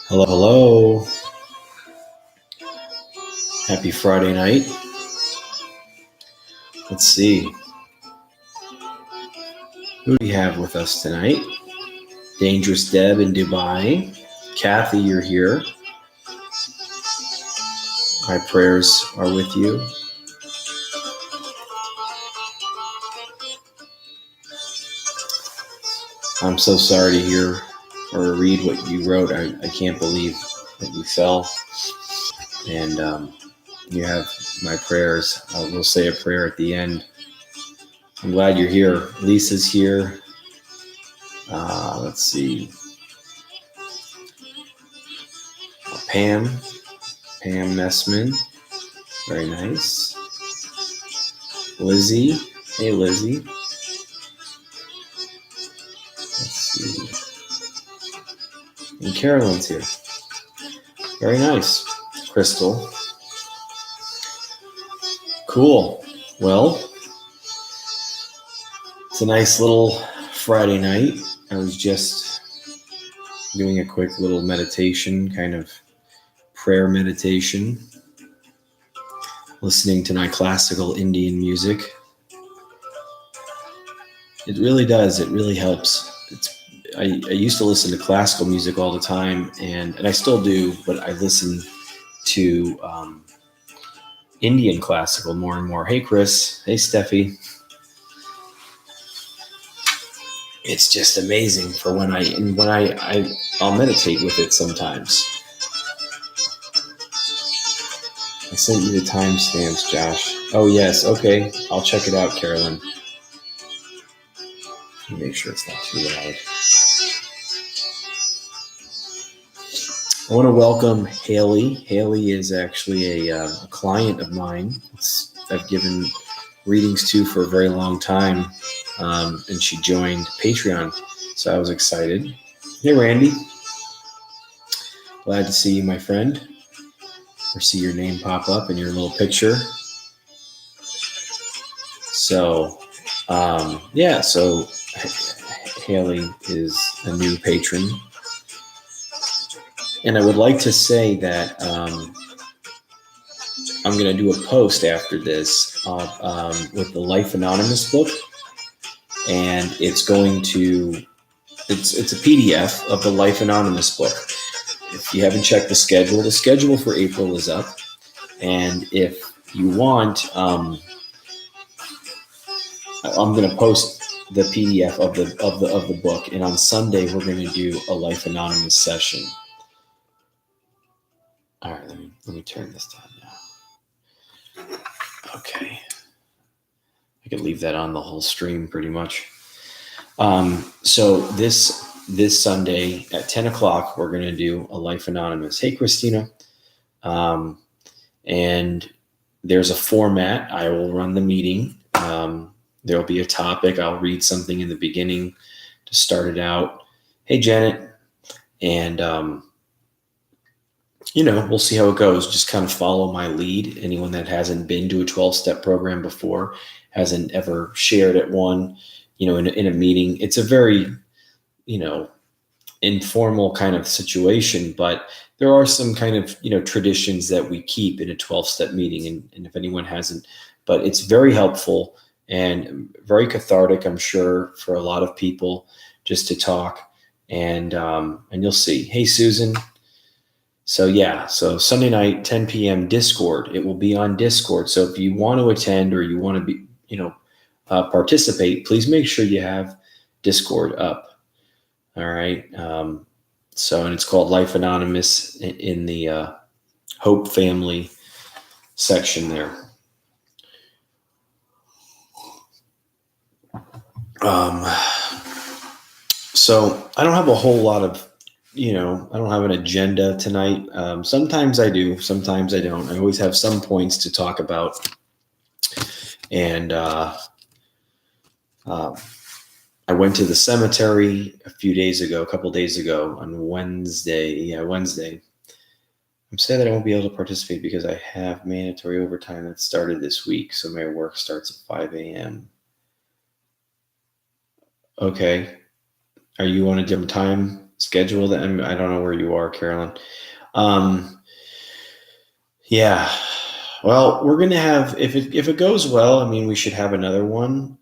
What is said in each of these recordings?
Hello, hello. Happy Friday night. Let's see. Who do we have with us tonight? Dangerous Deb in Dubai. Kathy, you're here. My prayers are with you. I'm so sorry to hear or read what you wrote. I can't believe that you fell. And you have my prayers. We'll say a prayer at the end. I'm glad you're here. Lisa's here. Let's see. Pam Messman. Very nice. Lizzie. Hey, Lizzie. Let's see. And Carolyn's here. Very nice. Crystal. Cool. Well, it's a nice little Friday night. I was just doing a quick little meditation, kind of prayer meditation, listening to my classical Indian music. It really does. It really helps. I used to listen to classical music all the time, and I still do, but I listen to Indian classical more and more. Hey, Chris. Hey, Steffi. It's just amazing for when I'll meditate with it sometimes. I sent you the timestamps, Josh. Oh, yes. Okay. I'll check it out, Carolyn. Make sure it's not too loud. I want to welcome Haley. Haley is actually a client of mine. I've given readings to for a very long time, and she joined Patreon, so I was excited. Hey, Randy. Glad to see you, my friend, or see your name pop up in your little picture. So, so Haley is a new patron. And I would like to say that I'm going to do a post after this with the Life Anonymous book. And it's a PDF of the Life Anonymous book. If you haven't checked the schedule for April is up. And if you want, I'm going to post the PDF of the book. And on Sunday, we're going to do a Life Anonymous session. All right, let me turn this down now. Okay. I could leave that on the whole stream pretty much. So this Sunday at 10 o'clock, we're going to do a Life Anonymous. Hey, Christina. And there's a format. I will run the meeting. There'll be a topic. I'll read something in the beginning to start it out. Hey, Janet. And, we'll see how it goes. Just kind of follow my lead. Anyone that hasn't been to a 12-step program before, hasn't ever shared at one, in a meeting. It's a very, informal kind of situation, but there are some kind of, traditions that we keep in a 12-step meeting. And if anyone hasn't, but it's very helpful and very cathartic, I'm sure, for a lot of people just to talk. And you'll see. Hey, Susan. So Sunday night, 10 p.m. Discord. It will be on Discord. So if you want to attend or you want to be, participate, please make sure you have Discord up. All right. And it's called Life Anonymous in the Hope Family section there. So I don't have a whole lot of, I don't have an agenda tonight. Sometimes I do, sometimes I don't. I always have some points to talk about. And I went to the cemetery a couple days ago on Wednesday. Yeah, Wednesday. I'm sad that I won't be able to participate because I have mandatory overtime that started this week. So my work starts at 5 a.m. Okay. Are you on a different time schedule that. I don't know where you are, Carolyn. Yeah. Well, we're gonna have if it goes well. I mean, we should have another one.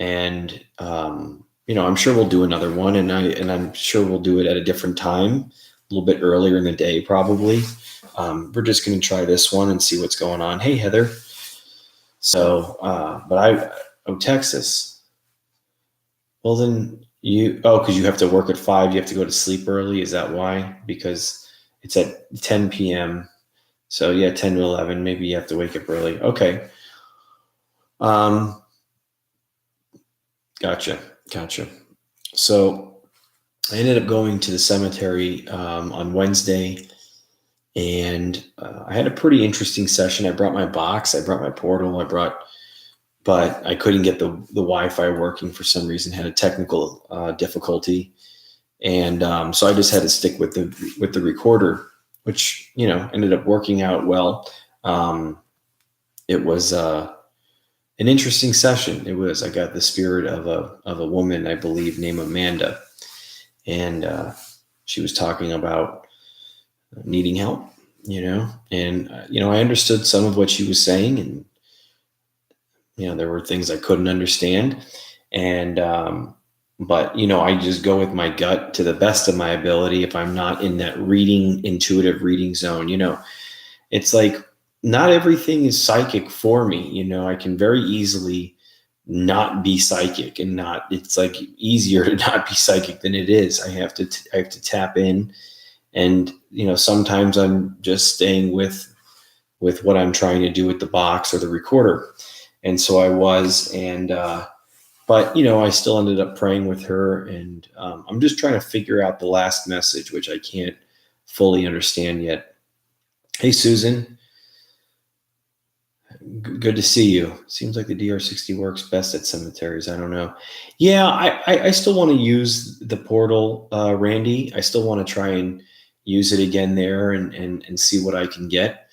And I'm sure we'll do another one, and I'm sure we'll do it at a different time, a little bit earlier in the day, probably. We're just going to try this one and see what's going on. Hey, Heather. So, Texas. Well, then because you have to work at 5, you have to go to sleep early. Is that why? Because it's at 10 p.m. So yeah, 10 to 11. Maybe you have to wake up early. Okay. Gotcha. So I ended up going to the cemetery on Wednesday, and I had a pretty interesting session. I brought my box, I brought my portal, but I couldn't get the Wi-Fi working for some reason. Had a technical difficulty, and so I just had to stick with the recorder, which ended up working out well. It was an interesting session. It was. I got the spirit of a woman, I believe, named Amanda, and she was talking about needing help, and I understood some of what she was saying, and there were things I couldn't understand, and but I just go with my gut to the best of my ability. If I'm not in that intuitive reading zone, it's like not everything is psychic for me. I can very easily not be psychic, and it's like easier to not be psychic than it is. I have to tap in, and sometimes I'm just staying with what I'm trying to do with the box or the recorder. And so I was, and but I still ended up praying with her, and I'm just trying to figure out the last message, which I can't fully understand yet. Hey, Susan. Good to see you. Seems like the DR60 works best at cemeteries. I don't know. Yeah, I still want to use the portal, Randy. I still want to try and use it again there and see what I can get.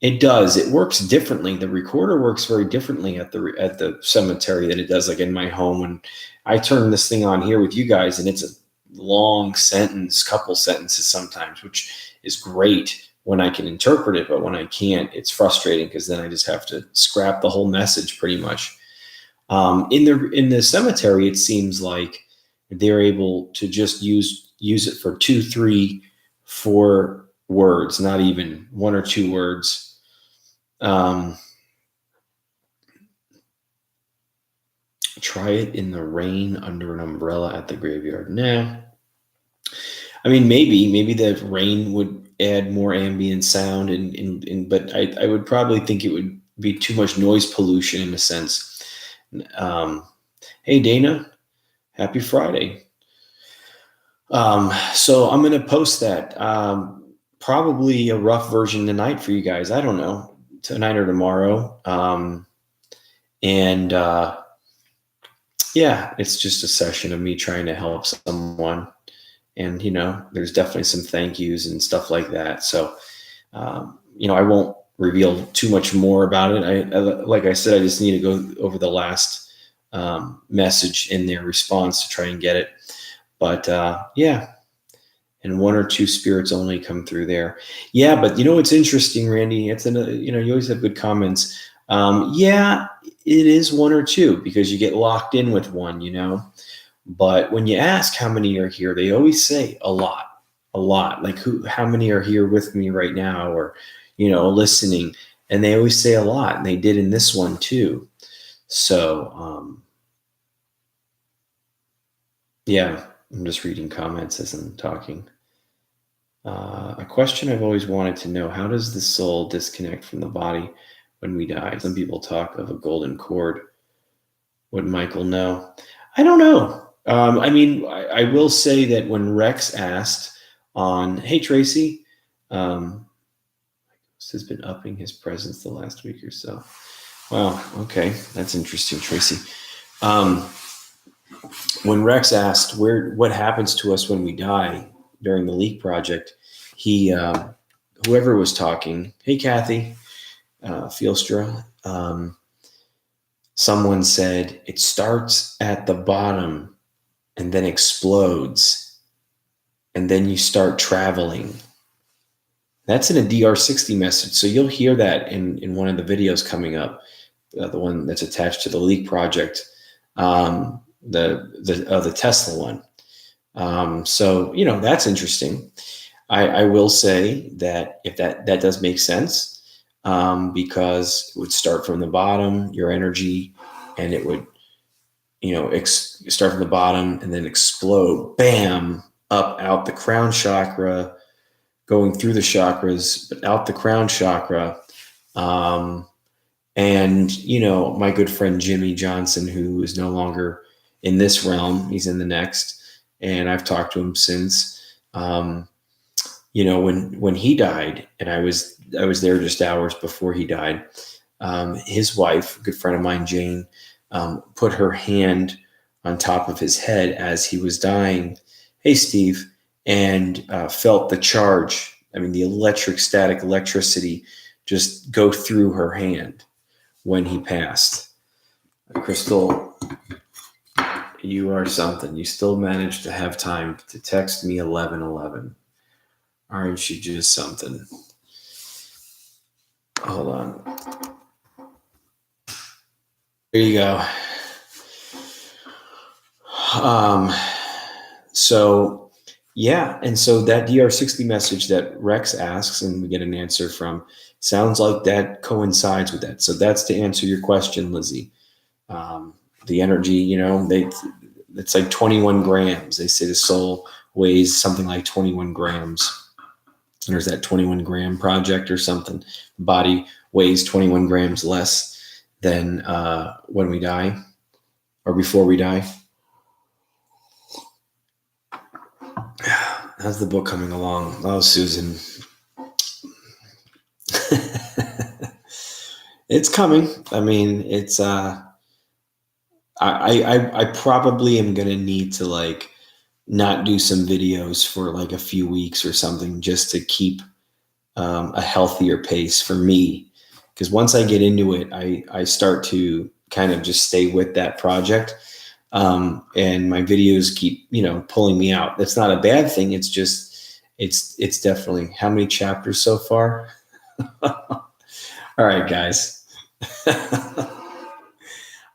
It does. It works differently. The recorder works very differently at the cemetery than it does like in my home. When I turn this thing on here with you guys, and it's a long sentence, couple sentences sometimes, which is great when I can interpret it, but when I can't, it's frustrating because then I just have to scrap the whole message pretty much. In the cemetery, it seems like they're able to just use it for 2, 3, 4 words, not even 1 or 2 words. Try it in the rain under an umbrella at the graveyard. Nah. I mean, maybe the rain would add more ambient sound, but I would probably think it would be too much noise pollution in a sense. Hey, Dana, happy Friday. So I'm going to post that, probably a rough version tonight for you guys. I don't know, tonight or tomorrow. Yeah, it's just a session of me trying to help someone. And, there's definitely some thank yous and stuff like that. So, I won't reveal too much more about it. Like I said, I just need to go over the last message in their response to try and get it. But yeah, and 1 or 2 spirits only come through there. Yeah, but it's interesting, Randy. It's you always have good comments. Yeah, it is 1 or 2 because you get locked in with one, But when you ask how many are here, they always say a lot. Like how many are here with me right now, or listening, and they always say a lot, and they did in this one too. So yeah, I'm just reading comments as I'm talking. A question I've always wanted to know: how does the soul disconnect from the body when we die? Some people talk of a golden cord. Would Michael know? I don't know. I mean, I will say that when Rex asked on, hey, Tracy, has been upping his presence the last week or so. Wow. Okay. That's interesting, Tracy. When Rex asked what happens to us when we die during the Leak Project, whoever was talking, hey, Kathy, Fielstra, someone said it starts at the bottom and then explodes, and then you start traveling. That's in a DR60 message. So you'll hear that in one of the videos coming up, the one that's attached to the Leak project, the Tesla one. So, that's interesting. I will say that if that does make sense, because it would start from the bottom, your energy, and it would, start from the bottom and then explode, bam, up out the crown chakra, going through the chakras, but out the crown chakra. And, my good friend Jimmy Johnson, who is no longer in this realm, he's in the next, and I've talked to him since, when he died, and I was there just hours before he died, his wife, a good friend of mine, Jane, put her hand on top of his head as he was dying. Hey, Steve. And felt the charge. I mean, the static electricity just go through her hand when he passed. Crystal, you are something. You still managed to have time to text me 1111. Aren't you just something? Hold on. There you go. So, yeah. And so that DR60 message that Rex asks and we get an answer from sounds like that coincides with that. So that's to answer your question, Lizzie. The energy, it's like 21 grams. They say the soul weighs something like 21 grams. There's that 21 gram project or something. The body weighs 21 grams less than when we die or before we die. How's the book coming along? Oh, Susan. It's coming. I mean, it's I probably am gonna need to not do some videos for a few weeks or something just to keep a healthier pace for me. Because once I get into it, I start to kind of just stay with that project. And my videos keep, pulling me out. That's not a bad thing. It's just, it's definitely how many chapters so far? All right, guys.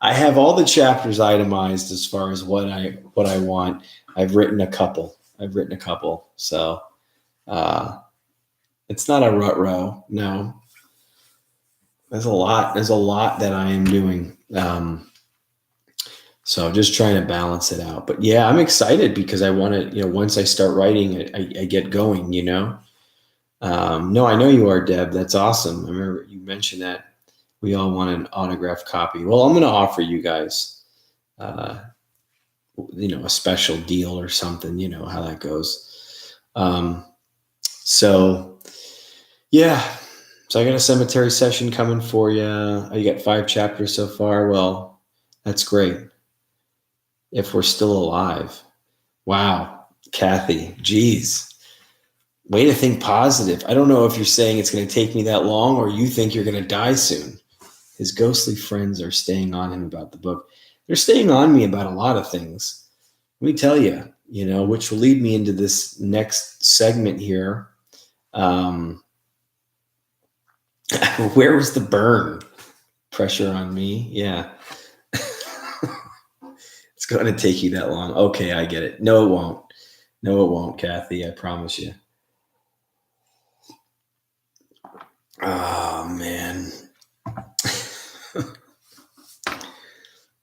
I have all the chapters itemized as far as what I want. I've written a couple. So, it's not a rut row. No, there's a lot that I am doing. So I'm just trying to balance it out. But yeah, I'm excited because I want to, once I start writing, I get going, No, I know you are, Deb. That's awesome. I remember you mentioned that we all want an autographed copy. Well, I'm going to offer you guys, a special deal or something, how that goes. So yeah, so I got a cemetery session coming for you. You got 5 chapters so far. Well, that's great. If we're still alive. Wow, Kathy, geez. Way to think positive. I don't know if you're saying it's going to take me that long or you think you're going to die soon. His ghostly friends are staying on him about the book. They're staying on me about a lot of things. Let me tell you, which will lead me into this next segment here. Where was the burn? Pressure on me. Yeah. It's going to take you that long. Okay, I get it. No, it won't. No, it won't, Kathy. I promise you. Oh, man.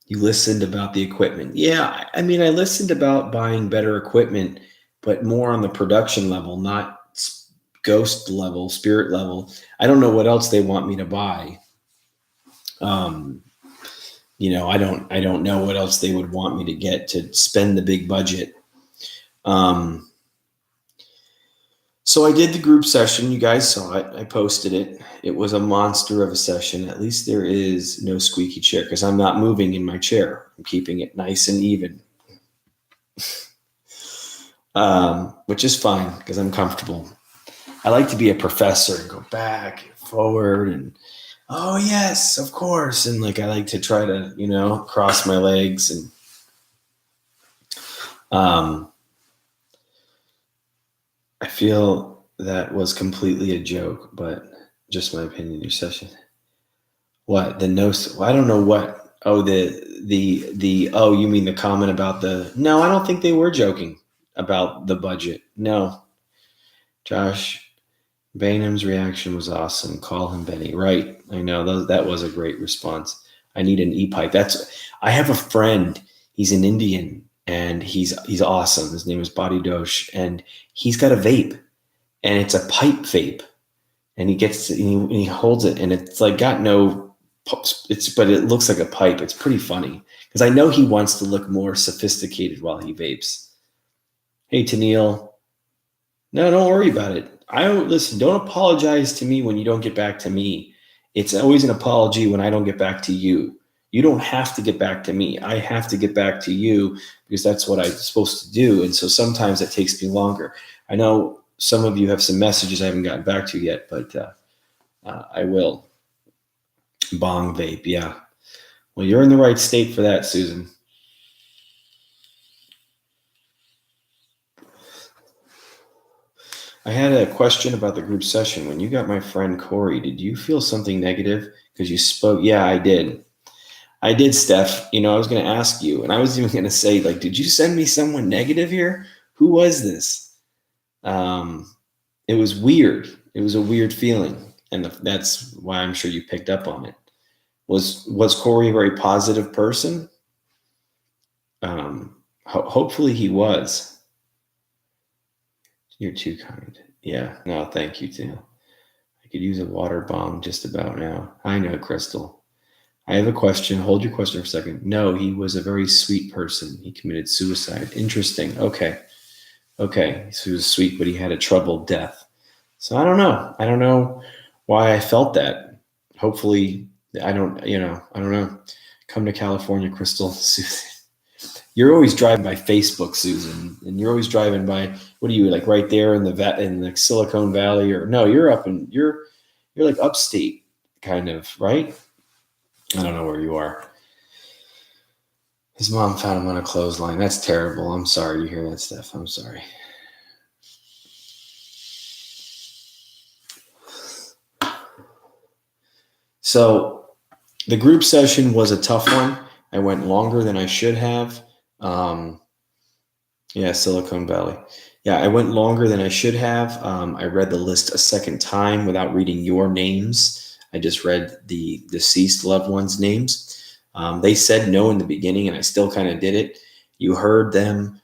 You listened about the equipment. Yeah, I mean, I listened about buying better equipment, but more on the production level, not ghost level, spirit level. I don't know what else they want me to buy. I don't know what else they would want me to get to spend the big budget. So I did the group session. You guys saw it. I posted it. It was a monster of a session. At least there is no squeaky chair because I'm not moving in my chair. I'm keeping it nice and even, which is fine because I'm comfortable. I like to be a professor and go back and forward and, oh, yes, of course. And I like to try to, cross my legs and I feel that was completely a joke, but just my opinion. Your session. What the no? I don't know what. Oh, the. Oh, you mean the comment about the? No, I don't think they were joking about the budget. No, Josh Bainham's reaction was awesome. Call him Benny. Right. I know that was a great response. I need an e-pipe. I have a friend. He's an Indian and he's awesome. His name is Badi Dosh and he's got a vape and it's a pipe vape and he holds it and it's like got no but it looks like a pipe. It's pretty funny because I know he wants to look more sophisticated while he vapes. Hey, Tennille. No, don't worry about it. Listen, don't apologize to me when you don't get back to me. It's always an apology when I don't get back to you. You don't have to get back to me. I have to get back to you because that's what I'm supposed to do. And so sometimes it takes me longer. I know some of you have some messages I haven't gotten back to yet, but I will. Bong vape, yeah. Well, you're in the right state for that, Susan. I had a question about the group session. When you got my friend Corey, did you feel something negative? Because you spoke. Yeah, I did. I did, Steph. I was going to ask you, and I was even going to say, like, did you send me someone negative here? Who was this? It was weird. It was a weird feeling, and that's why I'm sure you picked up on it. Was Corey a very positive person? Hopefully he was. You're too kind. Yeah. No, thank you, too. I could use a water bomb just about now. I know, Crystal. I have a question. Hold your question for a second. No, he was a very sweet person. He committed suicide. Interesting. Okay. So he was sweet, but he had a troubled death. So I don't know. I don't know why I felt that. Hopefully, I don't know. Come to California, Crystal. Susan. You're always driving by Facebook, Susan, and you're always driving by. What are you like right there in the Silicon Valley, or no? You're like upstate, kind of, right? I don't know where you are. His mom found him on a clothesline. That's terrible. I'm sorry to hear that, Steph. I'm sorry. So the group session was a tough one. I went longer than I should have. Silicon Valley. Yeah, I went longer than I should have. I read the list a second time without reading your names. I just read the deceased loved ones' names. They said no in the beginning, and I still kind of did it. You heard them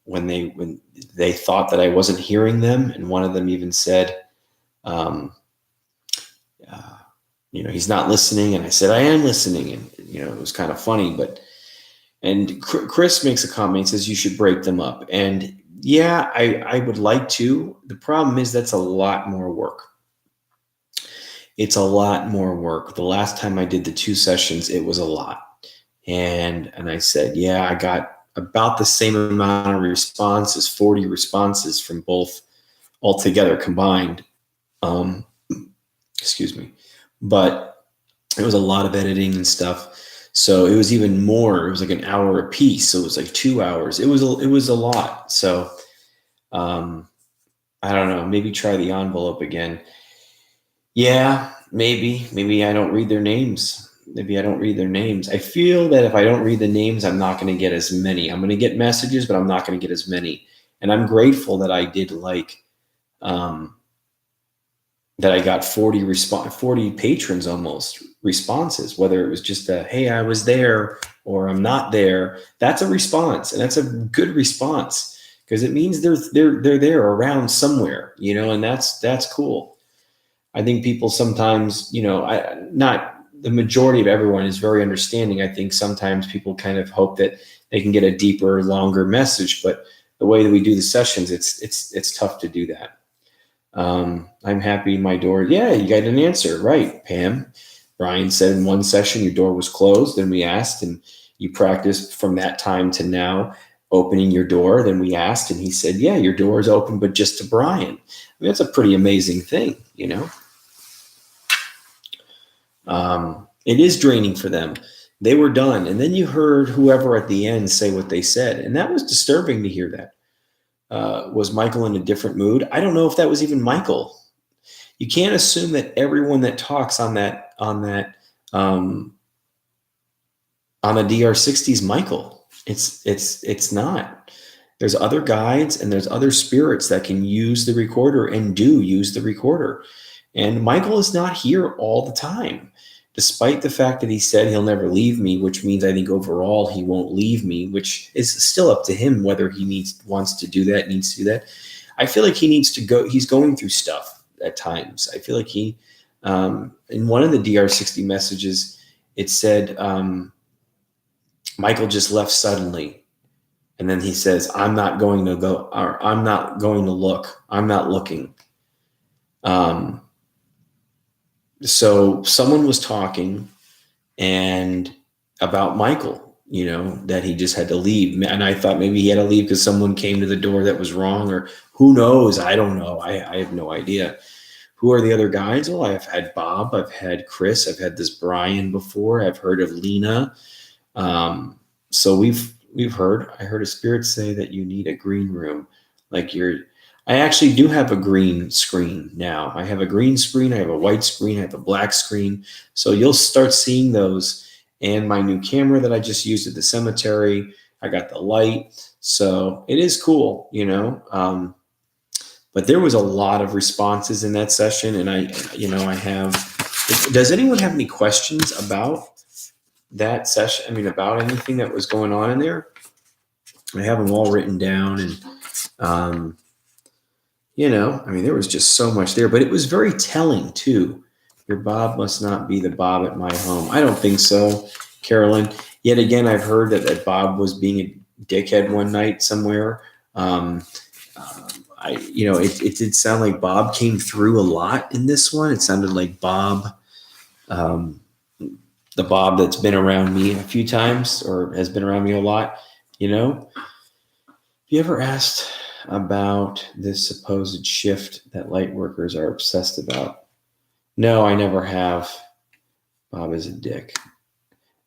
when they thought that I wasn't hearing them, and one of them even said, he's not listening. And I said, I am listening. And, it was kind of funny, and Chris makes a comment, says you should break them up. And yeah, I would like to. The problem is that's a lot more work. It's a lot more work. The last time I did the 2 sessions, it was a lot. And I said, yeah, I got about the same amount of responses, 40 responses from both altogether combined. Excuse me. But it was a lot of editing and stuff. So it was even more. It was like an hour a piece. So it was like 2 hours. It was a lot. So I don't know. Maybe try the envelope again. Yeah, maybe I don't read their names. I feel that if I don't read the names, I'm not going to get as many. I'm going to get messages, but I'm not going to get as many. And I'm grateful that I did that I got 40 patrons almost responses, whether it was just a, hey, I was there or I'm not there. That's a response. And that's a good response because it means they're there around somewhere, and that's cool. I think people sometimes, not the majority of everyone is very understanding. I think sometimes people kind of hope that they can get a deeper, longer message, but the way that we do the sessions, it's tough to do that. I'm happy my door. Yeah, you got an answer. Right, Pam. Brian said in one session your door was closed. Then we asked, and you practiced from that time to now opening your door. Then we asked, and he said, yeah, your door is open, but just to Brian. That's a pretty amazing thing, It is draining for them. They were done. And then you heard whoever at the end say what they said. And that was disturbing to hear that. Was Michael in a different mood? I don't know if that was even Michael. You can't assume that everyone that talks on the DR60 is Michael. It's not. There's other guides and there's other spirits that can use the recorder and do use the recorder. And Michael is not here all the time, despite the fact that he said he'll never leave me, which means I think overall he won't leave me, which is still up to him whether he wants to do that, needs to do that. I feel like he needs to go. He's going through stuff at times. I feel like he, in one of the DR60 messages, it said, Michael just left suddenly. And then he says, I'm not going to go, or I'm not going to look. I'm not looking. So someone was talking and about Michael, that he just had to leave. And I thought maybe he had to leave because someone came to the door that was wrong, or who knows? I don't know. I have no idea. Who are the other guys? Well, I've had Bob, I've had Chris, I've had this Brian before. I've heard of Lena. So we've heard, I heard a spirit say that you need a green room. I actually do have a green screen now. I have a green screen. I have a white screen. I have a black screen. So you'll start seeing those. And my new camera that I just used at the cemetery, I got the light. So it is cool, but there was a lot of responses in that session. And I have, does anyone have any questions about that session? I mean, about anything that was going on in there? I have them all written down, and, there was just so much there, but it was very telling too. Your Bob must not be the Bob at my home. I don't think so, Carolyn. Yet again, I've heard that Bob was being a dickhead one night somewhere. It did sound like Bob came through a lot in this one. It sounded like Bob, the Bob that's been around me a few times or has been around me a lot, Have you ever asked about this supposed shift that light workers are obsessed about? No, I never have. Bob is a dick.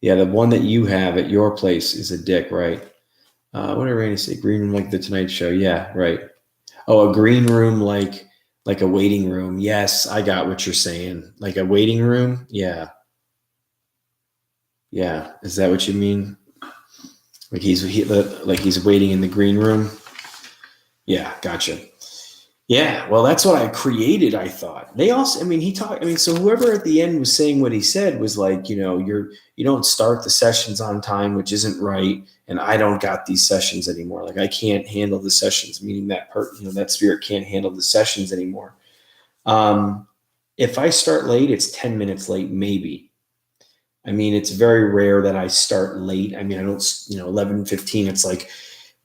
Yeah, the one that you have at your place is a dick, right? What did Randy say? Green room like the Tonight Show. Yeah, right. Oh, a green room like a waiting room. Yes, I got what you're saying. Like a waiting room? Yeah. Yeah, is that what you mean? Like he's waiting in the green room? Yeah, gotcha. Yeah, well, that's what I created, I thought. They also, so whoever at the end was saying what he said was like, you don't start the sessions on time, which isn't right, and I don't got these sessions anymore. Like I can't handle the sessions, meaning that that spirit can't handle the sessions anymore. If I start late, it's 10 minutes late, maybe. It's very rare that I start late. I don't, 11:15, it's like,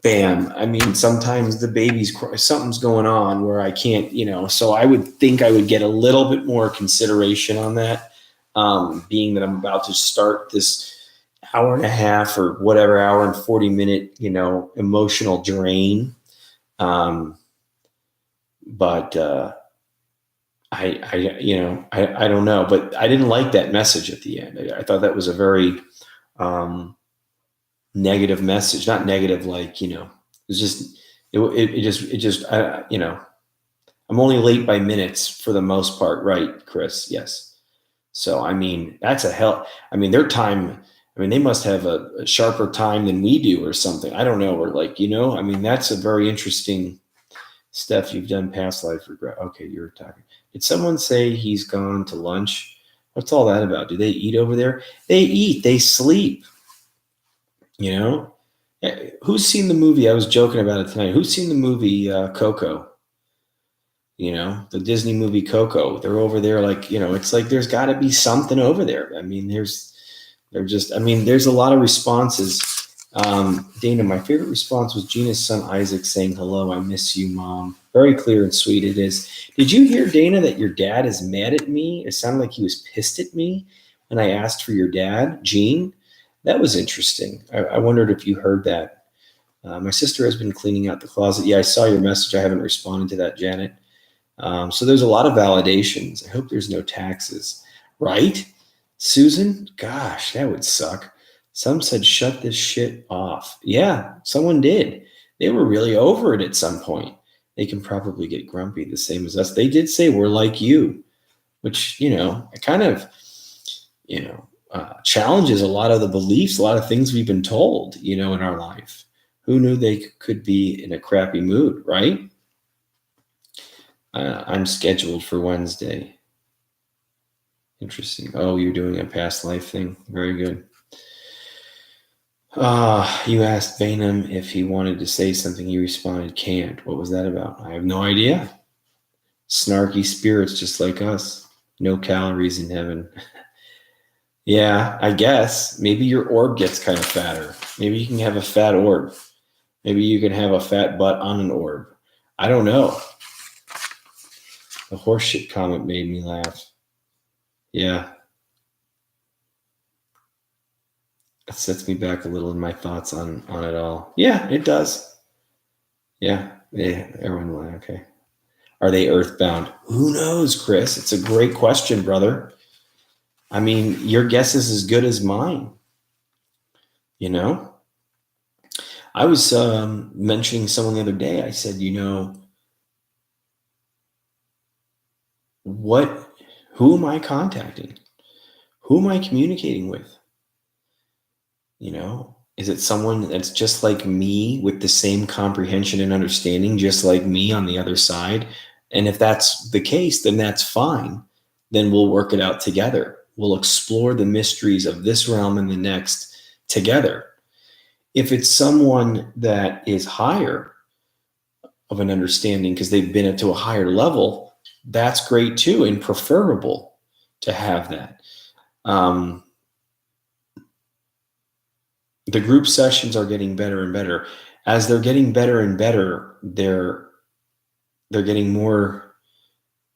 bam. Sometimes the baby's something's going on where I can't, so I would think I would get a little bit more consideration on that, being that I'm about to start this hour and a half or whatever, hour and 40-minute, emotional drain. But I don't know, but I didn't like that message at the end. I thought that was a very negative message, not negative, it's just, I'm only late by minutes for the most part. Right, Chris? Yes. So, that's a hell. Their time, they must have a sharper time than we do or something. I don't know. Or that's a very interesting. Steph, you've done past life regret. Okay, you were talking. Did someone say he's gone to lunch? What's all that about? Do they eat over there? They eat. They sleep. Who's seen the movie? I was joking about it tonight. Who's seen the movie Coco? The Disney movie Coco. They're over there it's like there's got to be something over there. There's a lot of responses. Dana, my favorite response was Gina's son Isaac saying, "Hello, I miss you, Mom." Very clear and sweet it is. Did you hear, Dana, that your dad is mad at me? It sounded like he was pissed at me when I asked for your dad, Gene. That was interesting. I wondered if you heard that. My sister has been cleaning out the closet. Yeah, I saw your message. I haven't responded to that, Janet. So there's a lot of validations. I hope there's no taxes. Right? Susan? Gosh, that would suck. Some said, shut this shit off. Yeah, someone did. They were really over it at some point. They can probably get grumpy the same as us. They did say, we're like you, which, kind of, challenges a lot of the beliefs, a lot of things we've been told, in our life. Who knew they could be in a crappy mood, right? I'm scheduled for Wednesday. Interesting. Oh, you're doing a past life thing. Very good. You asked Bainham if he wanted to say something. He responded, can't. What was that about? I have no idea. Snarky spirits just like us. No calories in heaven. Yeah, I guess. Maybe your orb gets kind of fatter. Maybe you can have a fat orb. Maybe you can have a fat butt on an orb. I don't know. The horseshit comment made me laugh. Yeah. It sets me back a little in my thoughts on it all. Yeah, it does. Yeah, everyone will. Okay. Are they earthbound? Who knows, Chris? It's a great question, brother. I mean, your guess is as good as mine. I was mentioning someone the other day. I said, who am I contacting? Who am I communicating with? Is it someone that's just like me with the same comprehension and understanding, just like me on the other side? And if that's the case, then that's fine. Then we'll work it out together. We'll explore the mysteries of this realm and the next together. If it's someone that is higher of an understanding because they've been to a higher level, that's great too, and preferable to have that. The group sessions are getting better and better. As they're getting better and better, they're getting more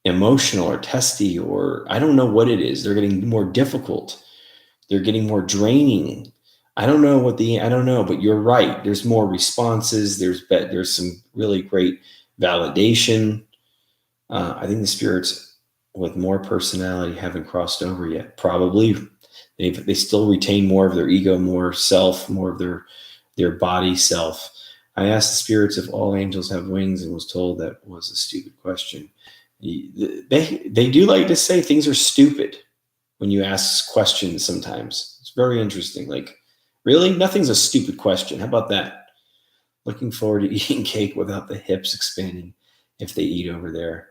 emotional or testy, or I don't know what it is. They're getting more difficult. They're getting more draining. I don't know, but you're right. There's more responses. There's some really great validation. I think the spirits with more personality haven't crossed over yet. Probably they still retain more of their ego, more self, more of their body self. I asked the spirits if all angels have wings and was told that was a stupid question. They do like to say things are stupid when you ask questions sometimes. It's very interesting. Like, really? Nothing's a stupid question. How about that? Looking forward to eating cake without the hips expanding if they eat over there.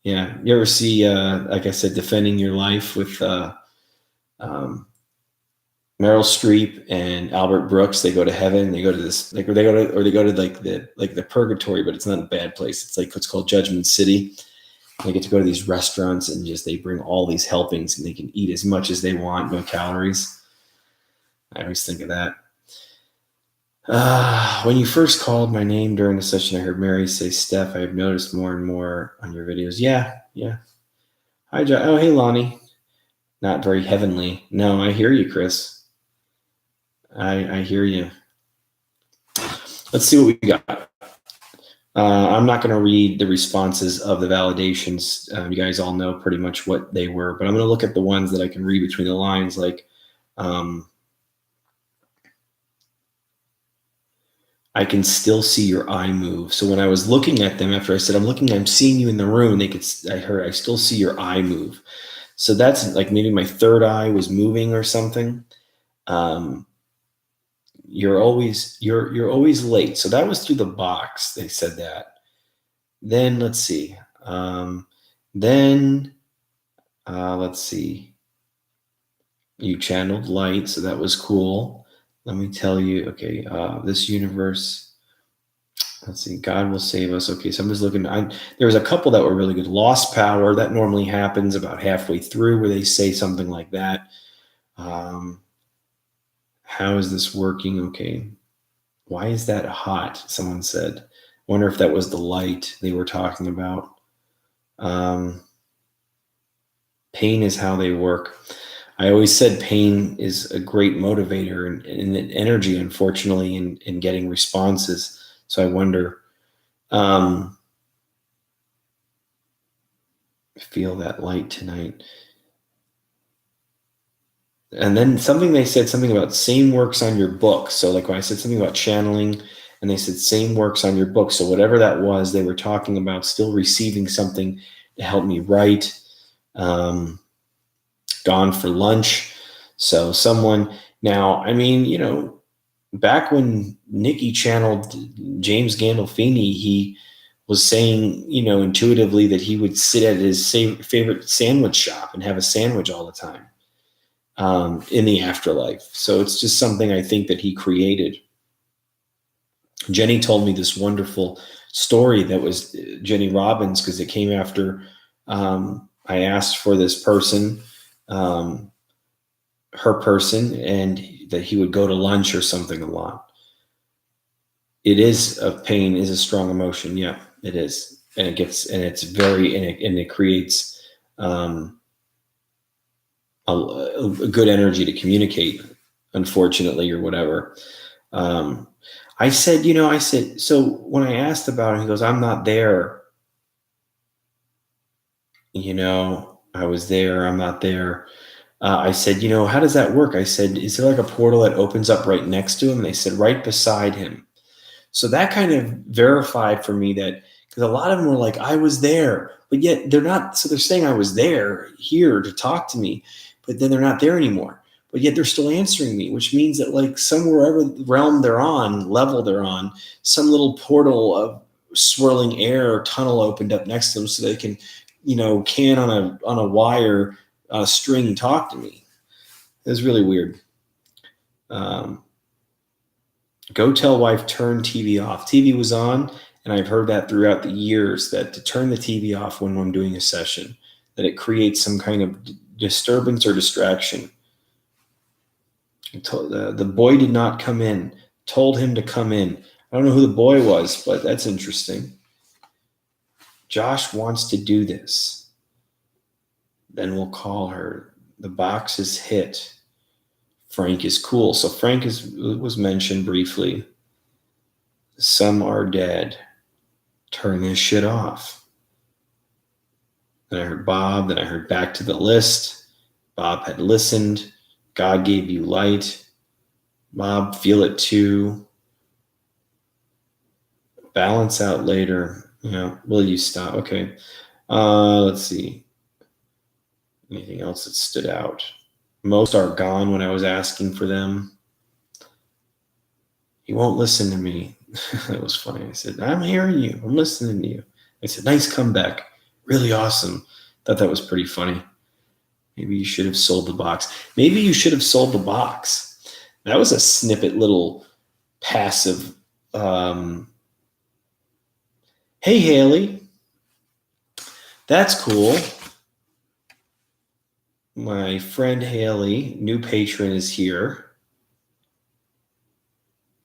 Yeah. You ever see, like I said, Defending Your Life with Meryl Streep and Albert Brooks? They go to heaven. They go to this, they go to the purgatory, but it's not a bad place. It's like what's called Judgment City. They get to go to these restaurants and they bring all these helpings and they can eat as much as they want, no calories. I always think of that. When you first called my name during the session, I heard Mary say, Steph, I have noticed more and more on your videos. Yeah. Hi, John. Oh, hey, Lonnie. Not very heavenly. No, I hear you, Chris. I hear you. Let's see what we got. I'm not going to read the responses of the validations. You guys all know pretty much what they were, but I'm going to look at the ones that I can read between the lines, like I can still see your eye move. So when I was looking at them, after I said, I'm seeing you in the room, I still see your eye move. So that's like maybe my third eye was moving or something. You're always late. So that was through the box. They said that. Then let's see. Let's see. You channeled light, so that was cool. Let me tell you. Okay, this universe. Let's see. God will save us. Okay, so I'm just looking. There was a couple that were really good. Lost power. That normally happens about halfway through, where they say something like that. How is this working? Okay. Why is that hot? Someone said. Wonder if that was the light they were talking about. Pain is how they work. I always said pain is a great motivator and energy, unfortunately, in getting responses. So I wonder, feel that light tonight. And then they said something about same works on your book. So like when I said something about channeling, and they said same works on your book. So whatever that was, they were talking about still receiving something to help me write. Gone for lunch. So someone now, I mean, back when Nikki channeled James Gandolfini, he was saying, intuitively that he would sit at his favorite sandwich shop and have a sandwich all the time in the afterlife. So it's just something I think that he created. Jenny told me this wonderful story that was Jenny Robbins, because it came after I asked for this person, her person, and that he would go to lunch or something a lot. It is a pain, is a strong emotion. Yeah, it is. And it creates a good energy to communicate, unfortunately, or whatever. I said, so when I asked about it, he goes, I'm not there. I was there, I'm not there. I said, how does that work? I said, is there like a portal that opens up right next to him? They said, right beside him. So that kind of verified for me that, because a lot of them were like, I was there, but yet they're not. So they're saying I was there here to talk to me, but then they're not there anymore. But yet they're still answering me, which means that like somewhere, wherever realm they're on, level they're on, some little portal of swirling air or tunnel opened up next to them so they can, can on a wire string talk to me. It was really weird. Go tell wife, turn TV off. TV was on, and I've heard that throughout the years, that to turn the TV off when I'm doing a session, that it creates some kind of disturbance or distraction. The boy did not come in. Told him to come in. I don't know who the boy was, but that's interesting. Josh wants to do this. Then we'll call her. The box is hit. Frank is cool. So Frank was mentioned briefly. Some are dead. Turn this shit off. Then I heard Bob. Then I heard back to the list. Bob had listened. God gave you light. Bob, feel it too. Balance out later. Will you stop? Okay. Let's see. Anything else that stood out? Most are gone when I was asking for them. He won't listen to me. That was funny. I said, I'm hearing you. I'm listening to you. I said, nice comeback. Really awesome. Thought that was pretty funny. Maybe you should have sold the box. Maybe you should have sold the box. That was a snippet little passive. Hey, Haley. That's cool. My friend Haley, new patron, is here.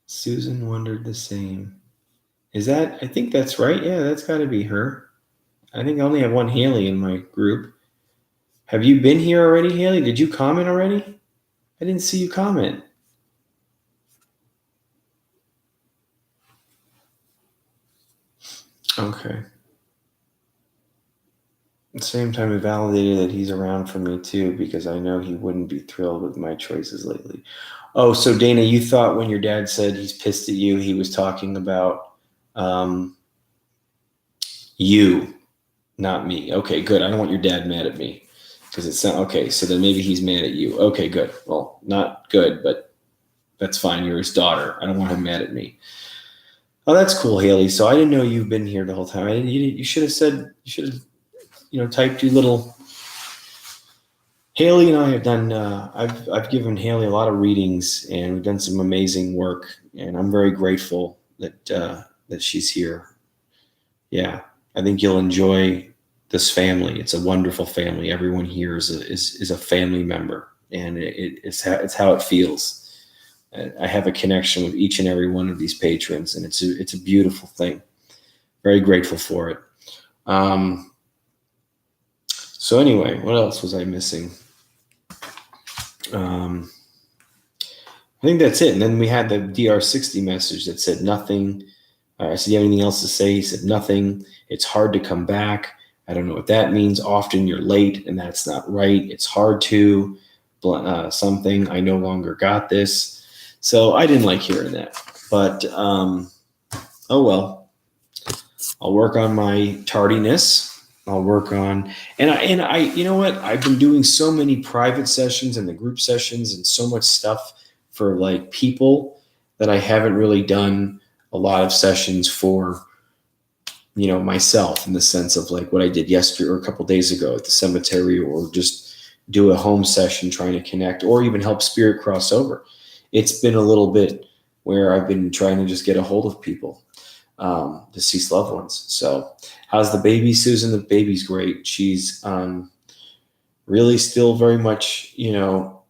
Susan wondered the same. Is that, I think that's right. Yeah, that's got to be her. I think I only have one Haley in my group. Have you been here already, Haley? Did you comment already? I didn't see you comment. Okay. At the same time, it validated that he's around for me too, because I know he wouldn't be thrilled with my choices lately. Oh, so Dana, you thought when your dad said he's pissed at you, he was talking about you, not me. Okay, good. I don't want your dad mad at me, because it's not okay. So then maybe he's mad at you. Okay, good. Well, not good, but that's fine. You're his daughter. I don't want him mad at me. Oh, that's cool, Haley. So I didn't know you've been here the whole time. You should have said. You should have. Typed your little. Haley and I have done. I've given Haley a lot of readings, and we've done some amazing work. And I'm very grateful that she's here. Yeah, I think you'll enjoy this family. It's a wonderful family. Everyone here is a family member, and it's how it feels. I have a connection with each and every one of these patrons, and it's a beautiful thing. Very grateful for it. So anyway, what else was I missing? I think that's it. And then we had the DR60 message that said nothing. I said, do you have anything else to say? He said, nothing. It's hard to come back. I don't know what that means. Often you're late, and that's not right. It's hard to, something. I no longer got this. So I didn't like hearing that. But oh well. I'll work on my tardiness. I'll work on and I you know what? I've been doing so many private sessions and the group sessions and so much stuff for like people that I haven't really done a lot of sessions for, you know, myself, in the sense of like what I did yesterday or a couple days ago at the cemetery, or just do a home session trying to connect, or even help spirit cross over. It's been a little bit where I've been trying to just get a hold of people, deceased loved ones. So how's the baby, Susan? The baby's great. She's really still very much, you know,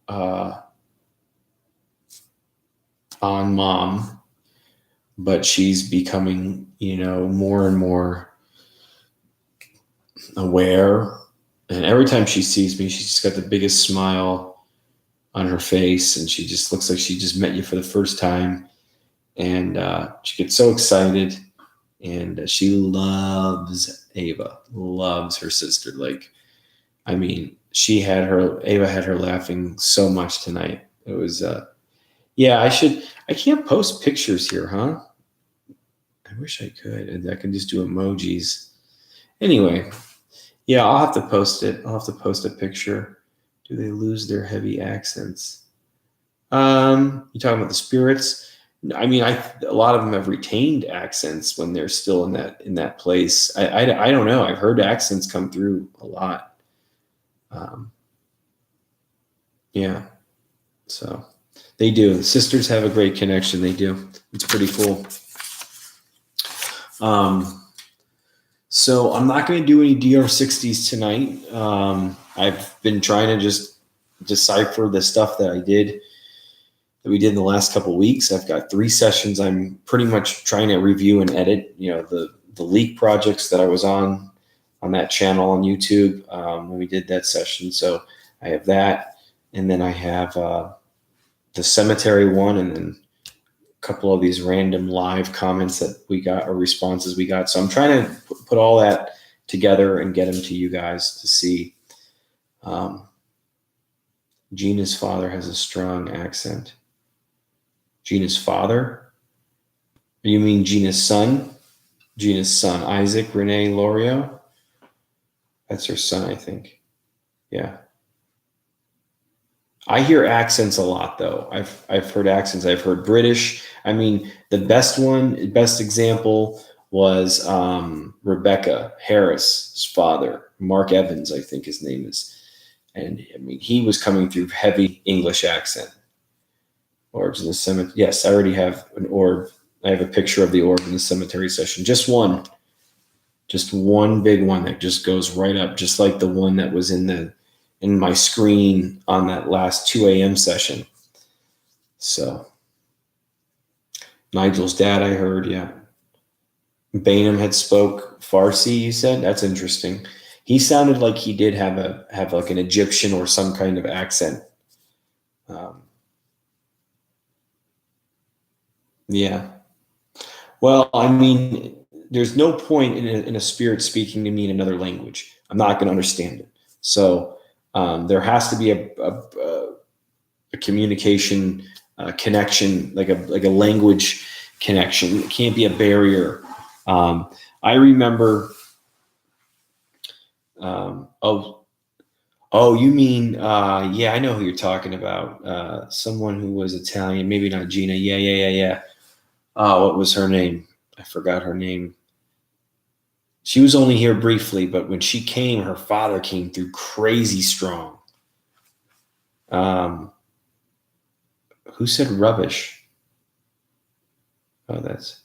on mom, but she's becoming, you know, more and more aware. And every time she sees me, she's just got the biggest smile on her face, and she just looks like she just met you for the first time. And she gets so excited, and she loves Ava, loves her sister. Like, I mean, Ava had her laughing so much tonight. It was, yeah, I can't post pictures here, huh? I wish I could, and I can just do emojis. Anyway, yeah, I'll have to post it. I'll have to post a picture. Do they lose their heavy accents? You talking about the spirits? I mean, a lot of them have retained accents when they're still in that place. I don't know. I've heard accents come through a lot. Yeah, so they do. The sisters have a great connection. They do. It's pretty cool. So I'm not going to do any DR60s tonight. I've been trying to just decipher the stuff that we did in the last couple of weeks. I've got 3 sessions. I'm pretty much trying to review and edit, you know, the leak projects that I was on that channel on YouTube when we did that session. So I have that, and then I have the cemetery one, and then a couple of these random live comments that we got, or responses we got. So I'm trying to put all that together and get them to you guys to see. Gina's father has a strong accent. Gina's father? You mean Gina's son? Gina's son, Isaac Renee Lorio? That's her son, I think. Yeah. I hear accents a lot, though. I've heard accents. I've heard British. I mean, the best example was Rebecca Harris's father, Mark Evans, I think his name is. And I mean, he was coming through heavy English accent. Orbs in the cemetery. Yes, I already have an orb. I have a picture of the orb in the cemetery session. Just one big one that just goes right up, just like the one that was in my screen on that last 2 a.m. session. So Nigel's dad, I heard, yeah. Bainham had spoke Farsi, you said? That's interesting. He sounded like he did have like an Egyptian or some kind of accent. Yeah. Well, I mean, there's no point in a spirit speaking to me in another language. I'm not going to understand it. So there has to be a communication connection, like a language connection. It can't be a barrier. I remember. Oh, you mean? Yeah, I know who you're talking about. Someone who was Italian, maybe not Gina. Yeah. What was her name? I forgot her name. She was only here briefly, but when she came, her father came through crazy strong. Who said rubbish? Oh, that's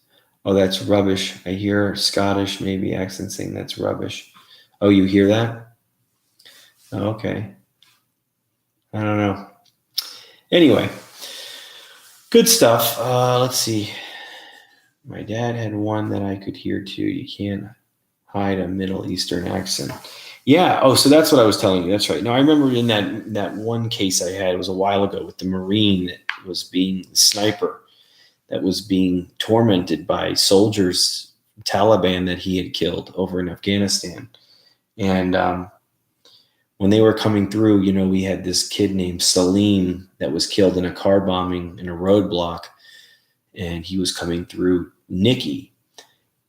rubbish. I hear Scottish, maybe accent saying that's rubbish. Oh, you hear that? Oh, okay. I don't know. Anyway, good stuff. Let's see. My dad had one that I could hear too. You can't hide a Middle Eastern accent. Yeah. Oh, so that's what I was telling you. That's right. No, I remember in that one case I had, it was a while ago, with the Marine that was being the sniper that was being tormented by soldiers, Taliban, that he had killed over in Afghanistan. And when they were coming through, we had this kid named Salim that was killed in a car bombing in a roadblock, and he was coming through Nikki,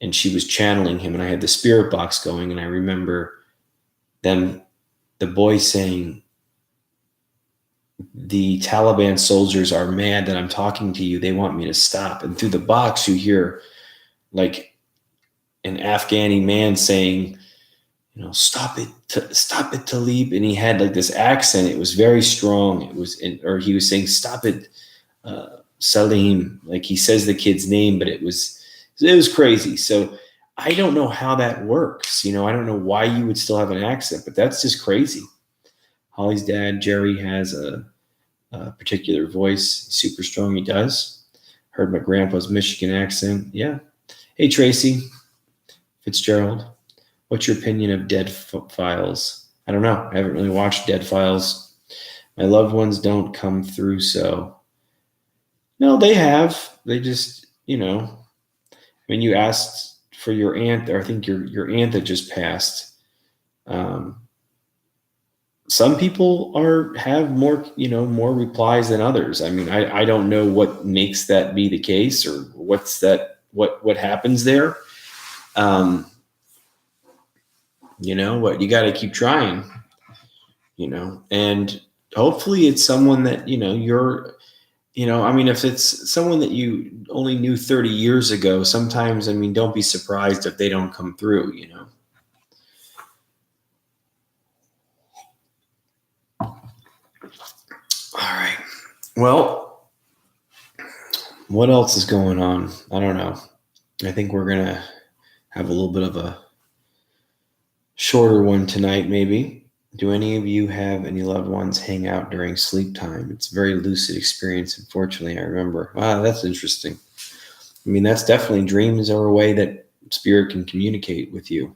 and she was channeling him, and I had the spirit box going, and I remember the boy saying, the Taliban soldiers are mad that I'm talking to you. They want me to stop. And through the box, you hear like an Afghani man saying, stop it, Talib. And he had like this accent. It was very strong. Or he was saying, stop it, Salim. Like he says the kid's name, but it was crazy. So I don't know how that works. I don't know why you would still have an accent, but that's just crazy. Holly's dad, Jerry, has a particular voice. Super strong. He does. Heard my grandpa's Michigan accent. Yeah. Hey, Tracy Fitzgerald. What's your opinion of Dead Files? I don't know. I haven't really watched Dead Files. My loved ones don't come through, so. No, they have. They just, when you asked for your aunt, or I think your aunt that just passed, some people have more, more replies than others. I mean, I don't know what makes that be the case, or what happens there. What you got to keep trying, and hopefully it's someone that, if it's someone that you only knew 30 years ago, sometimes, don't be surprised if they don't come through, All right. Well, what else is going on? I don't know. I think we're going to have a little bit of a shorter one tonight, maybe. Do any of you have any loved ones hang out during sleep time? It's a very lucid experience, unfortunately, I remember. Wow, that's interesting. That's definitely, dreams are a way that spirit can communicate with you.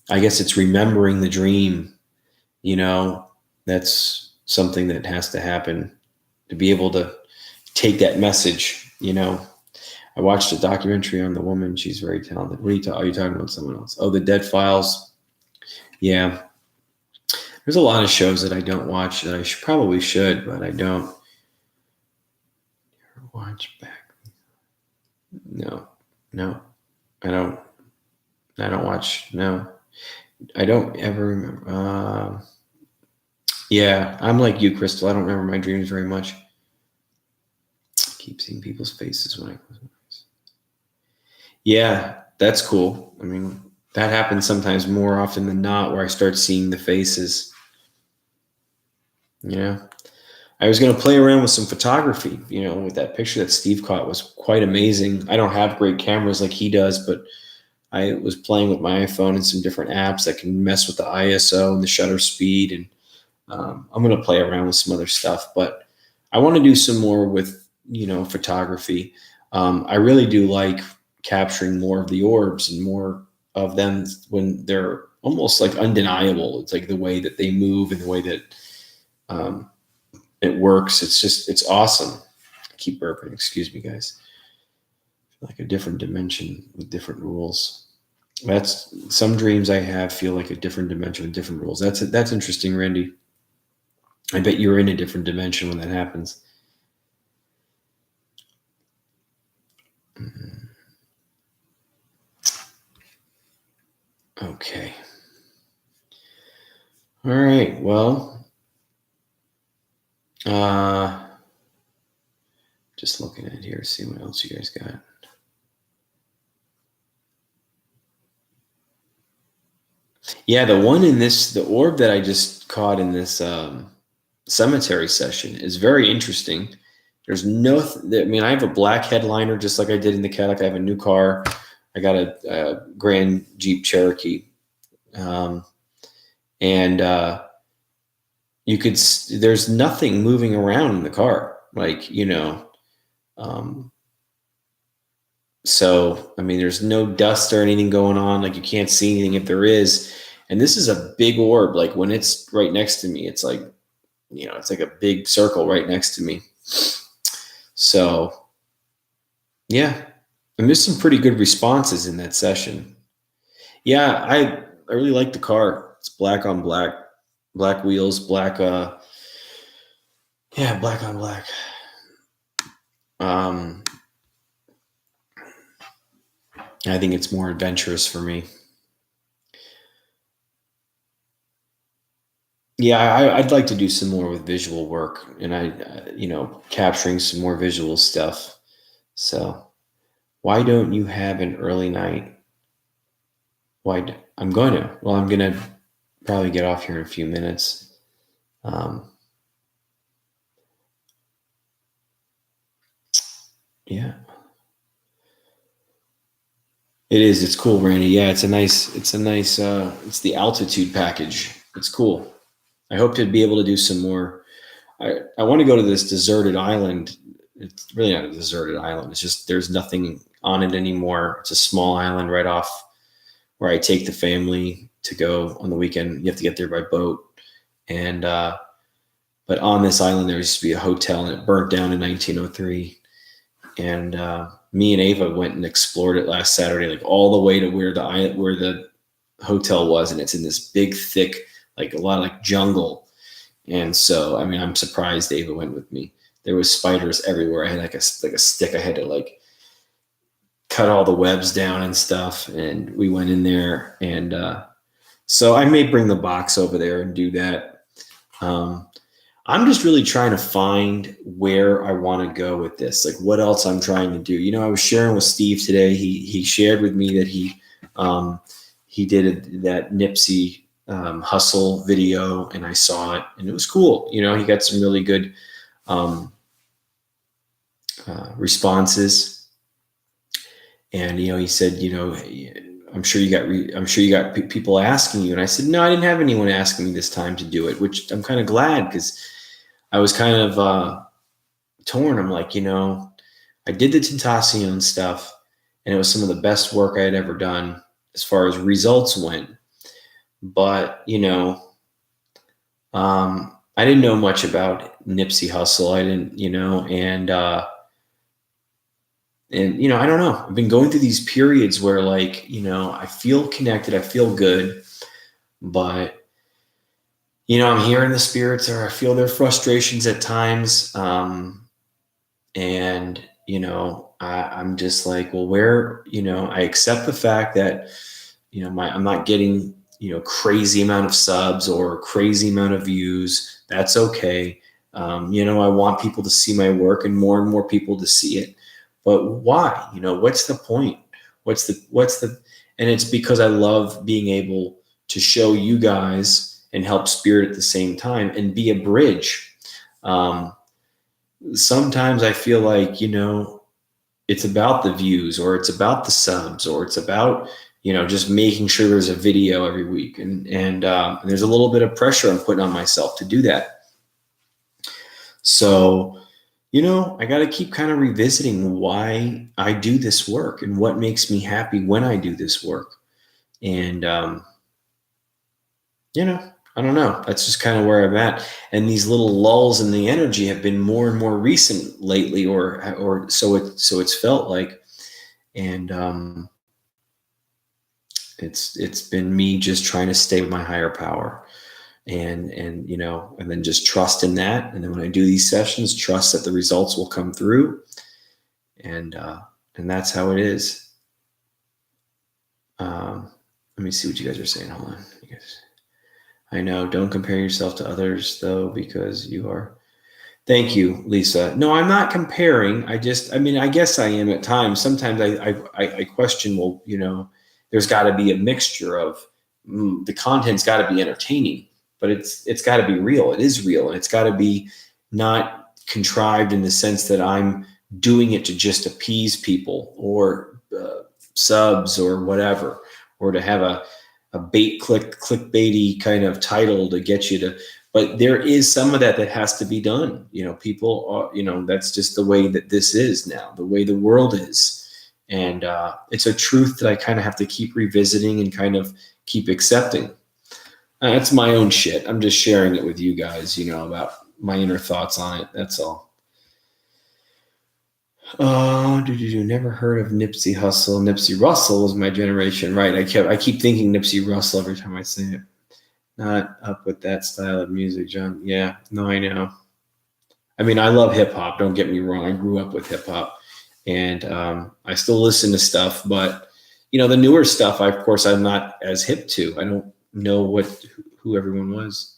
I guess it's remembering the dream, that's something that has to happen to be able to take that message. I watched a documentary on the woman. She's very talented. What are you talking about? Someone else? Oh, the Dead Files. Yeah. There's a lot of shows that I don't watch that I probably should, but I don't. Watch back. No, I don't watch. No, I don't ever remember. Yeah, I'm like you, Crystal. I don't remember my dreams very much. I keep seeing people's faces when I close my eyes. Yeah, that's cool. That happens sometimes more often than not, where I start seeing the faces. Yeah. I was going to play around with some photography, with that picture that Steve caught was quite amazing. I don't have great cameras like he does, but I was playing with my iPhone and some different apps that can mess with the ISO and the shutter speed. And I'm going to play around with some other stuff, but I want to do some more with, photography. I really do like capturing more of the orbs and more of them when they're almost like undeniable. It's like the way that they move and the way that it works. It's awesome. I keep burping. Excuse me, guys. Like a different dimension with different rules. That's some dreams I have feel like a different dimension with different rules. That's interesting, Randy. I bet you're in a different dimension when that happens. Okay. All right. Well, just looking at here, see what else you guys got. Yeah, the orb that I just caught in this cemetery session is very interesting. There's I have a black headliner just like I did in the Cadillac. I have a new car. I got a Grand Jeep Cherokee. There's nothing moving around in the car. There's no dust or anything going on. Like you can't see anything if there is. And this is a big orb. Like when it's right next to me, it's like, it's like a big circle right next to me. So yeah. And there's some pretty good responses in that session. Yeah, I really like the car. It's black on black. Black wheels, black black on black. I think it's more adventurous for me. Yeah, I'd like to do some more with visual work, and capturing some more visual stuff. So, why don't you have an early night? I'm going to. Well, I'm going to probably get off here in a few minutes. Yeah. It is. It's cool, Randy. Yeah, it's the altitude package. It's cool. I hope to be able to do some more. I want to go to this deserted island. It's really not a deserted island. It's just there's nothing on it anymore. It's a small island right off where I take the family to go on the weekend. You have to get there by boat. And but on this island there used to be a hotel, and it burnt down in 1903. And me and Ava went and explored it last Saturday, like all the way to where the hotel was, and it's in this big, thick, like a lot of like jungle. And so, I mean, I'm surprised Ava went with me. There was spiders everywhere. I had like a stick. I had to like cut all the webs down and stuff. And we went in there, and so I may bring the box over there and do that. I'm just really trying to find where I want to go with this, like what else I'm trying to do. You know, I was sharing with Steve today. He shared with me that he did that Nipsey Hustle video, and I saw it, and it was cool. You know, he got some really good responses, and you know, he said, you know, I'm sure you got people asking you, and I said, no, I didn't have anyone asking me this time to do it, which I'm kind of glad, because I was kind of torn. I'm like, you know, I did the Tentacion stuff, and it was some of the best work I had ever done as far as results went. But, you know, I didn't know much about Nipsey Hussle. I didn't, you know, and you know, I don't know. I've been going through these periods where, like, you know, I feel connected, I feel good, but you know, I'm hearing the spirits, or I feel their frustrations at times. And, you know, I'm just like, well, where, you know, I accept the fact that, you know, I'm not getting, you know, crazy amount of subs or crazy amount of views. That's okay. You know, I want people to see my work, and more people to see it. But why? You know, what's the point? And it's because I love being able to show you guys and help spirit at the same time and be a bridge. Sometimes I feel like, you know, it's about the views, or it's about the subs, or it's about, you know, just making sure there's a video every week. And there's a little bit of pressure I'm putting on myself to do that. So, you know, I got to keep kind of revisiting why I do this work and what makes me happy when I do this work. And, you know, I don't know. That's just kind of where I'm at. And these little lulls in the energy have been more and more recent lately, or so it's felt like. And it's been me just trying to stay with my higher power, and you know, and then just trust in that. And then when I do these sessions, trust that the results will come through. And that's how it is. Let me see what you guys are saying. Hold on, you guys. I know. Don't compare yourself to others, though, because you are. Thank you, Lisa. No, I'm not comparing. I mean, I guess I am at times. Sometimes I question, well, you know, there's got to be a mixture of the content's got to be entertaining, but it's got to be real. It is real, and it's got to be not contrived in the sense that I'm doing it to just appease people, or subs, or whatever, or to have a clickbaity kind of title to get you to, but there is some of that has to be done. You know, people are, you know, that's just the way that this is now, the way the world is. And it's a truth that I kind of have to keep revisiting and kind of keep accepting. That's my own shit. I'm just sharing it with you guys, you know, about my inner thoughts on it. That's all. Oh, never heard of Nipsey Hussle. Nipsey Russell was my generation, right? I keep thinking Nipsey Russell every time I say it. Not up with that style of music, John. Yeah, no, I know. I mean, I love hip hop. Don't get me wrong. I grew up with hip hop, and I still listen to stuff. But the newer stuff, of course, I'm not as hip to. I don't know who everyone was.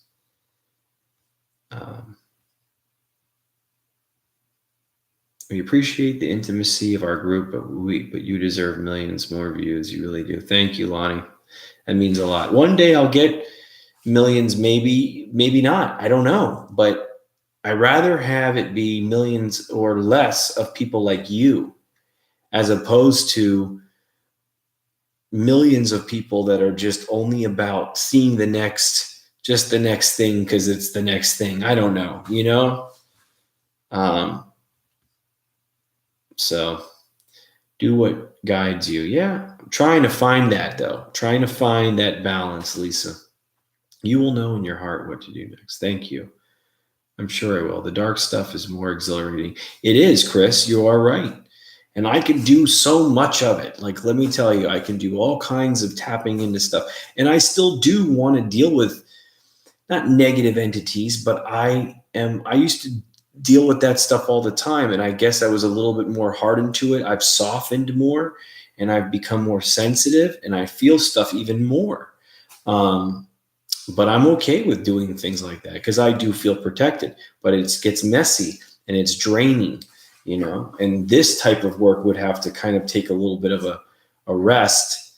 We appreciate the intimacy of our group, but you deserve millions more views. You really do. Thank you, Lonnie. That means a lot. One day I'll get millions, maybe not. I don't know, but I rather have it be millions or less of people like you, as opposed to millions of people that are just only about seeing the next thing because it's the next thing. I don't know, So do what guides you. Yeah, I'm trying to find that, though. Trying to find that balance, Lisa. You will know in your heart what to do next. Thank you. I'm sure I will. The dark stuff is more exhilarating. It is, Chris. You are right. And I can do so much of it. Like, let me tell you, I can do all kinds of tapping into stuff. And I still do want to deal with not negative entities, but I used to deal with that stuff all the time. And I guess I was a little bit more hardened to it. I've softened more and I've become more sensitive and I feel stuff even more. But I'm okay with doing things like that because I do feel protected, but it gets messy and it's draining, and this type of work would have to kind of take a little bit of a rest,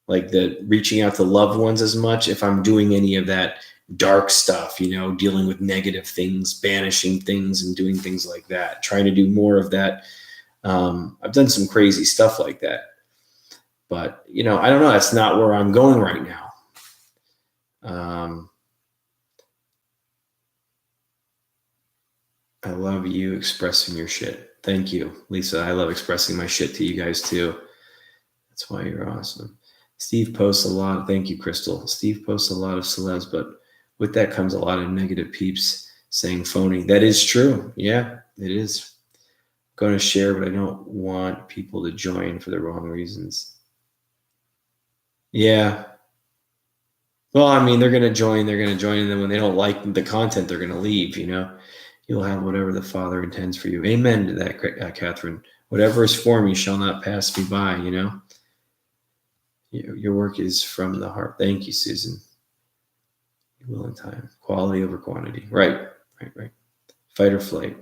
like the reaching out to loved ones as much. If I'm doing any of that dark stuff, dealing with negative things, banishing things and doing things like that, trying to do more of that. I've done some crazy stuff like that, but I don't know. That's not where I'm going right now. I love you expressing your shit. Thank you, Lisa. I love expressing my shit to you guys too. That's why you're awesome. Steve posts a lot. Thank you, Crystal. Steve posts a lot of celebs, but with that comes a lot of negative peeps saying phony. That is true. Yeah, it is. I'm going to share, but I don't want people to join for the wrong reasons. Yeah. Well, I mean, they're going to join, and then when they don't like the content, they're going to leave, You'll have whatever the Father intends for you. Amen to that, Catherine. Whatever is for me shall not pass me by, Your work is from the heart. Thank you, Susan. You will in time. Quality over quantity. Right. Fight or flight.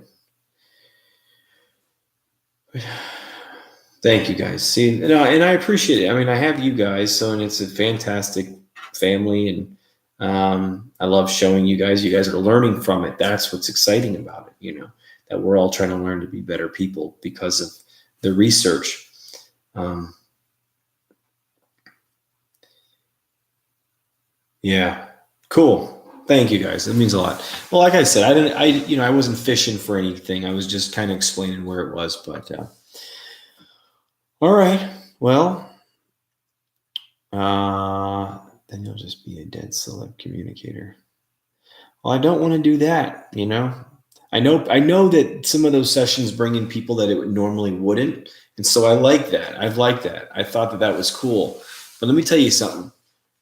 Thank you, guys. See, and I appreciate it. I mean, I have you guys, and it's a fantastic family, and I love showing you guys. You guys are learning from it. That's what's exciting about it, that we're all trying to learn to be better people because of the research. Yeah, cool. Thank you, guys. That means a lot. Well, like I said, I wasn't fishing for anything. I was just kind of explaining where it was, but all right. Well, then you'll just be a dead celeb communicator. Well, I don't want to do that, I know that some of those sessions bring in people that it normally wouldn't. And so I like that. I've liked that. I thought that was cool. But let me tell you something.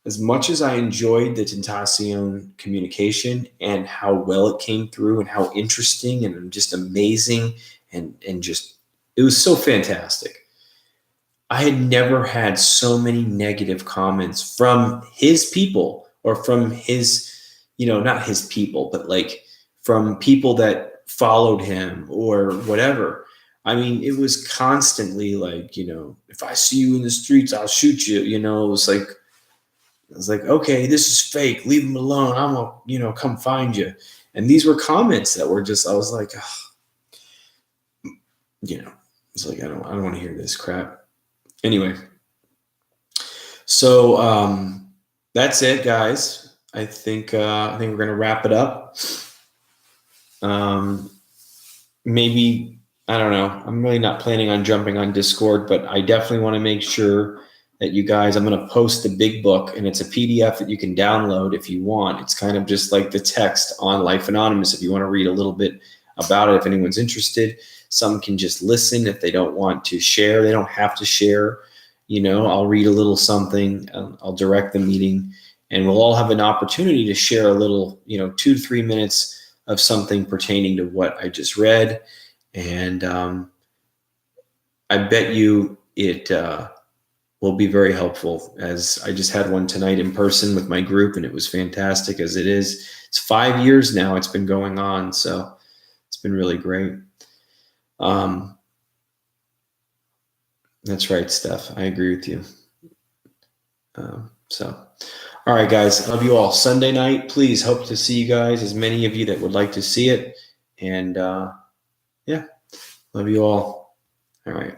As much as I enjoyed the Tentacion communication and how well it came through and how interesting and just amazing and just, it was so fantastic. I had never had so many negative comments from his people or from his, not his people, but like from people that followed him or whatever. I mean, it was constantly like, if I see you in the streets, I'll shoot you. It was like, okay, this is fake. Leave him alone. I'm gonna, come find you. And these were comments that were just, I was like, it's like, I don't want to hear this crap. Anyway, so that's it, guys. I think we're gonna wrap it up. Maybe, I don't know. I'm really not planning on jumping on Discord, but I definitely want to make sure that you guys, I'm going to post the big book, and it's a PDF that you can download if you want. It's kind of just like the text on Life Anonymous. If you want to read a little bit about it, if anyone's interested, some can just listen. If they don't want to share, they don't have to share. I'll read a little something. I'll direct the meeting, and we'll all have an opportunity to share a little, 2 to 3 minutes of something pertaining to what I just read. And I bet you it will be very helpful, as I just had one tonight in person with my group, and it was fantastic as it is. It's 5 years now it's been going on, so it's been really great. That's right, Steph. I agree with you. All right, guys. Love you all. Sunday night, please. Hope to see you guys, as many of you that would like to see it. And yeah, love you all. All right.